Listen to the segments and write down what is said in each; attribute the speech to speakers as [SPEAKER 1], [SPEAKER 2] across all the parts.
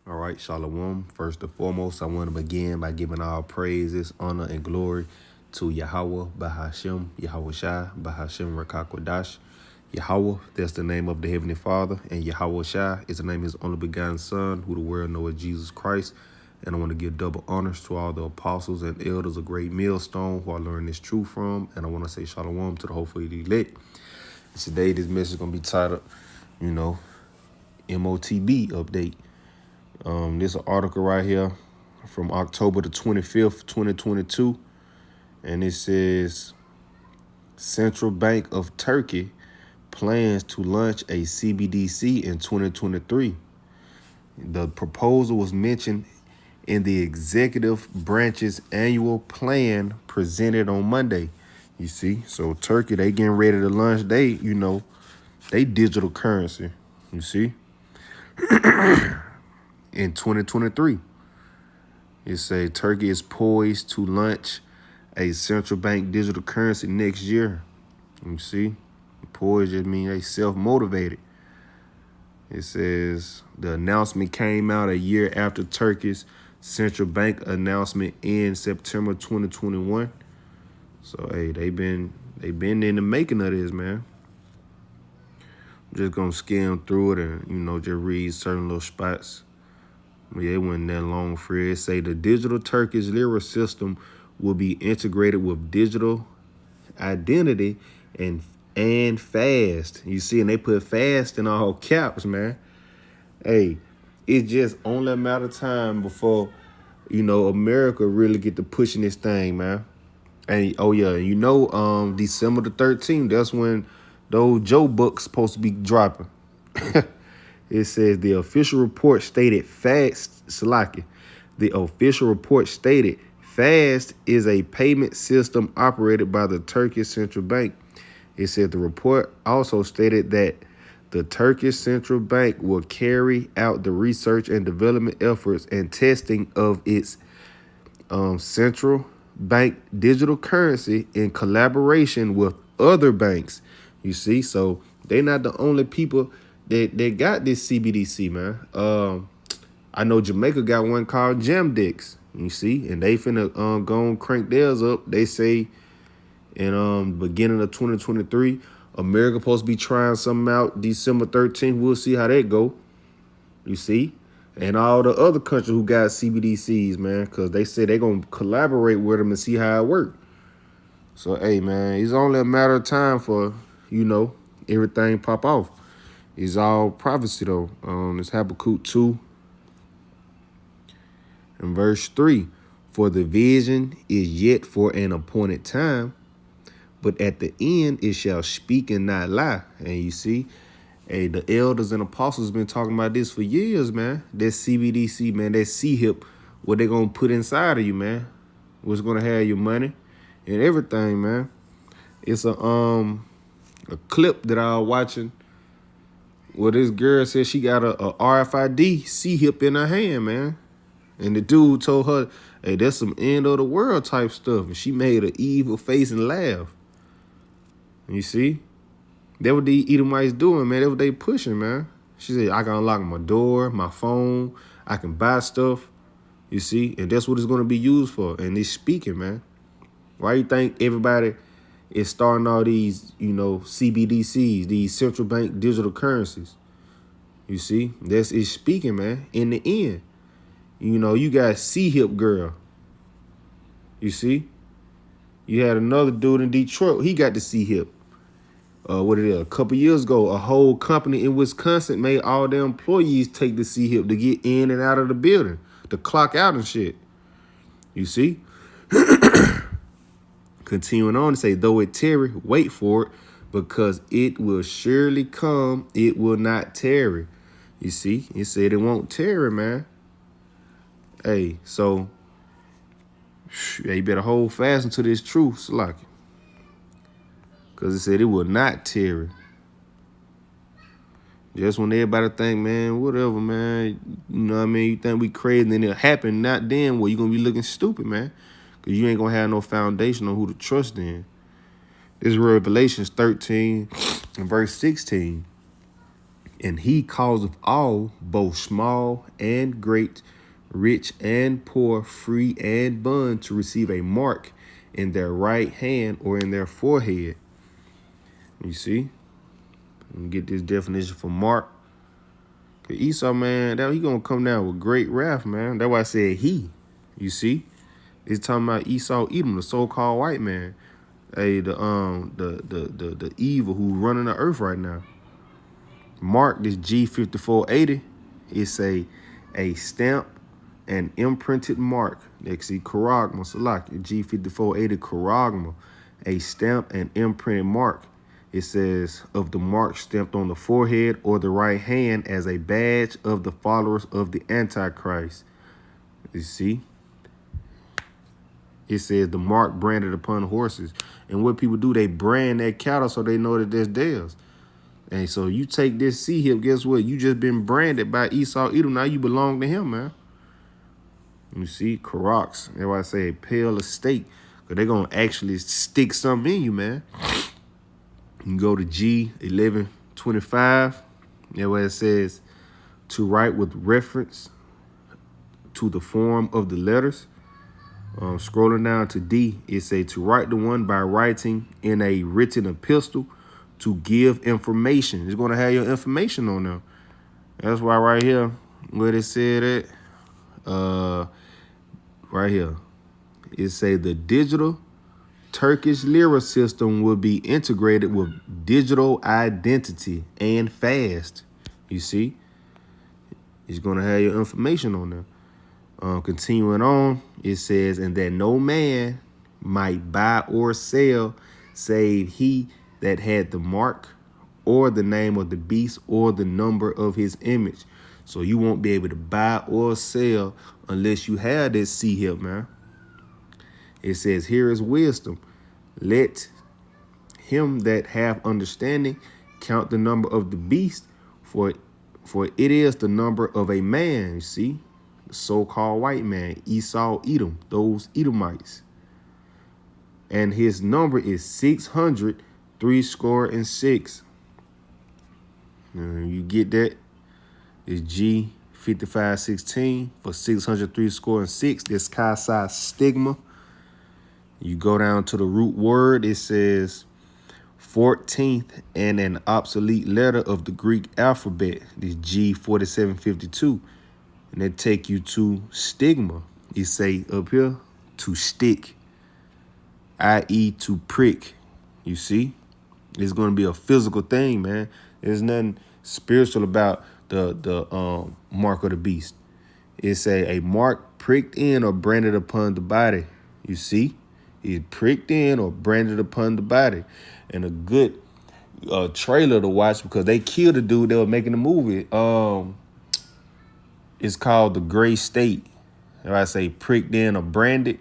[SPEAKER 1] All right, Shalom. First and foremost, I want to begin by giving all praises, honor, and glory to Yahweh, Bahashem, Yahweh Shai, Bahashem Rakakwadash. Yahweh, that's the name of the Heavenly Father, and Yahweh Shai is the name of his only begotten Son, who the world knows as Jesus Christ. And I want to give double honors to all the apostles and elders of Great Millstone who I learned this truth from. And I want to say Shalom to the hopefully elect. And today, this message is going to be titled, Motb update. This article right here from October the 25th, 2022. And it says, Central Bank of Turkey plans to launch a Cbdc in 2023. The proposal was mentioned in the executive branch's annual plan presented on Monday. You see, so Turkey, they getting ready to launch they digital currency, you see, in 2023. It say Turkey is poised to launch a central bank digital currency next year. You see, poised just means they self-motivated. It says the announcement came out a year after Turkey's central bank announcement in September 2021. So hey, they been in the making of this, man. I'm just gonna skim through it and just read certain little spots. But yeah, it wasn't that long for it. It say the digital Turkish lira system will be integrated with digital identity and fast. You see, and they put fast in all caps, man. Hey, it's just only a matter of time before, America really get to pushing this thing, man. And oh yeah, December the 13th, that's when those Joe books supposed to be dropping. It says the official report stated The official report stated FAST is a payment system operated by the Turkish Central Bank. It said the report also stated that the Turkish Central Bank will carry out the research and development efforts and testing of its central bank digital currency in collaboration with other banks. You see, so they're not the only people that got this Cbdc, man. I know Jamaica got one called Jamdex. You see, and they finna go and crank theirs up. They say in beginning of 2023, America supposed to be trying something out December 13th. We'll see how that go. You see, and all the other countries who got CbdCs, man, because they say they're gonna collaborate with them and see how it works. So hey, man, it's only a matter of time for everything pop off. It's all prophecy though. It's Habakkuk 2 and verse 3. For the vision is yet for an appointed time, but at the end it shall speak and not lie. And you see, hey, the elders and apostles been talking about this for years, man. That Cbdc, man, that C-hip, what they gonna put inside of you, man. What's gonna have your money and everything, man. It's a clip that I was watching where this girl said she got a RFID C-hip in her hand, man. And the dude told her, hey, that's some end of the world type stuff. And she made an evil face and laugh. You see? That's what the Edomites doing, man. That's what they pushing, man. She said, I can unlock my door, my phone. I can buy stuff. You see? And that's what it's going to be used for. And it's speaking, man. Why you think everybody is starting all these, CbdCs, these central bank digital currencies? You see? That's it's speaking, man. In the end. You got C-hip girl. You see? You had another dude in Detroit. He got the C-hip. A couple years ago, a whole company in Wisconsin made all their employees take the C-hip to get in and out of the building, to clock out and shit. You see? Continuing on to say, though it tarry, wait for it, because it will surely come, it will not tarry. You see? It said it won't tarry, man. Hey, so you better hold fast into this truth, Salaki. Because it said it will not tarry. Just when everybody think, man, whatever, man, you know what I mean? You think we crazy and then it'll happen, not then, well, you're going to be looking stupid, man. Because you ain't going to have no foundation on who to trust in. This is Revelations 13 and verse 16. And he causeth all, both small and great, rich and poor, free and bond, to receive a mark in their right hand or in their forehead. You see? Let me get this definition for mark. Cause Esau, man, he gonna come down with great wrath, man. That's why I said he. You see? It's talking about Esau Edom, the so-called white man. Hey, the evil who running the earth right now. Mark, this G5480, it's a stamp and imprinted mark. Next, see charagma, Salaki, G5480 charagma, a stamp and imprinted mark. It says of the mark stamped on the forehead or the right hand as a badge of the followers of the Antichrist. You see? It says the mark branded upon horses. And what people do, they brand their cattle so they know that that's theirs. And so you take this C-hip, guess what? You just been branded by Esau Edom. Now you belong to him, man. You see, Karoks. That's why I say pale estate. Because they're going to actually stick something in you, man. You can go to G1125. That's where it says to write with reference to the form of the letters. Scrolling down to D, it say to write the one by writing in a written epistle to give information. It's going to have your information on there. That's why right here, where it said it, right here, it say the digital Turkish lira system will be integrated with digital identity and fast. You see, it's going to have your information on there. Continuing on, it says, and that no man might buy or sell save he that had the mark or the name of the beast or the number of his image. So you won't be able to buy or sell unless you have this C-hip, man. It says, here is wisdom. Let him that have understanding count the number of the beast, for it is the number of a man. You see, the so-called white man, Esau Edom, those Edomites. And his number is 666. You get that? It's G5516 for 666. This Chi-Psi stigma. You go down to the root word, it says 14th and an obsolete letter of the Greek alphabet, this G4752. And that take you to stigma. You say up here, to stick, i.e. to prick. You see? It's going to be a physical thing, man. There's nothing spiritual about the mark of the beast. It's a mark pricked in or branded upon the body. You see? It's pricked in or branded upon the body. And a good trailer to watch, because they killed the dude that was making the movie. It's called The Gray State. If I say pricked in or branded,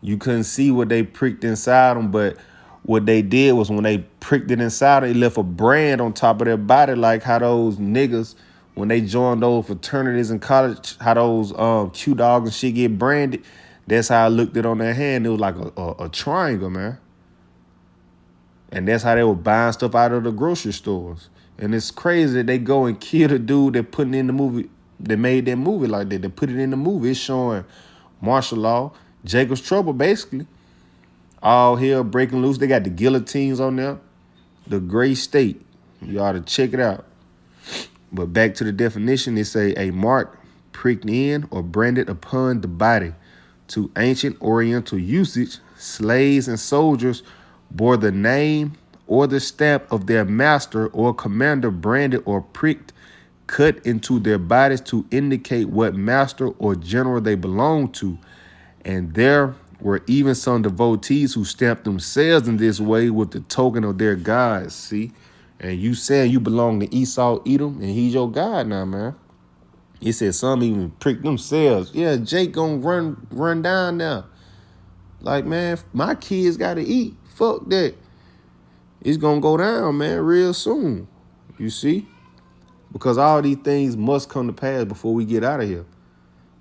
[SPEAKER 1] you couldn't see what they pricked inside them, but what they did was when they pricked it inside, they left a brand on top of their body, like how those niggas, when they joined those fraternities in college, how those Q dogs and shit get branded. That's how I looked it on their hand. It was like a triangle, man. And that's how they were buying stuff out of the grocery stores. And it's crazy that they go and kill the dude that put it in the movie, that made that movie like that. They put it in the movie. It's showing martial law, Jacob's Trouble, basically. All hell breaking loose. They got the guillotines on there. The Gray State. You ought to check it out. But back to the definition, it say a mark pricked in or branded upon the body. To ancient Oriental usage, slaves and soldiers bore the name or the stamp of their master or commander branded or pricked, cut into their bodies to indicate what master or general they belonged to. And there were even some devotees who stamped themselves in this way with the token of their gods, see? And you saying you belong to Esau Edom, and he's your God now, man. He said some even prick themselves. Yeah, Jake gonna run down now. Like, man, my kids gotta eat. Fuck that. It's gonna go down, man, real soon. You see? Because all these things must come to pass before we get out of here.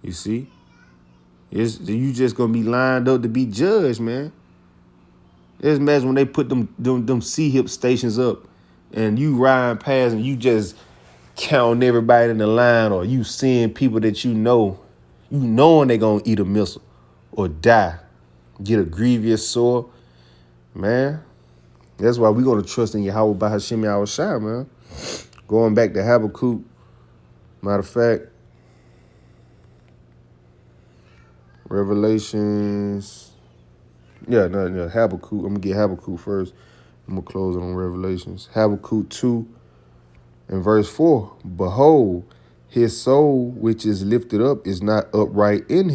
[SPEAKER 1] You see? You just gonna be lined up to be judged, man. Just imagine when they put them C-hip stations up and you riding past and you just counting everybody in the line, or you seeing people that you knowing they gonna eat a missile or die, get a grievous sore, man. That's why we gonna trust in Yahweh by Hashem Yahushua, man. Going back to Habakkuk, matter of fact, Revelations. Yeah, no, Habakkuk. I'm gonna get Habakkuk first. I'm gonna close it on Revelations. Habakkuk 2 and verse 4. Behold, his soul which is lifted up is not upright in him.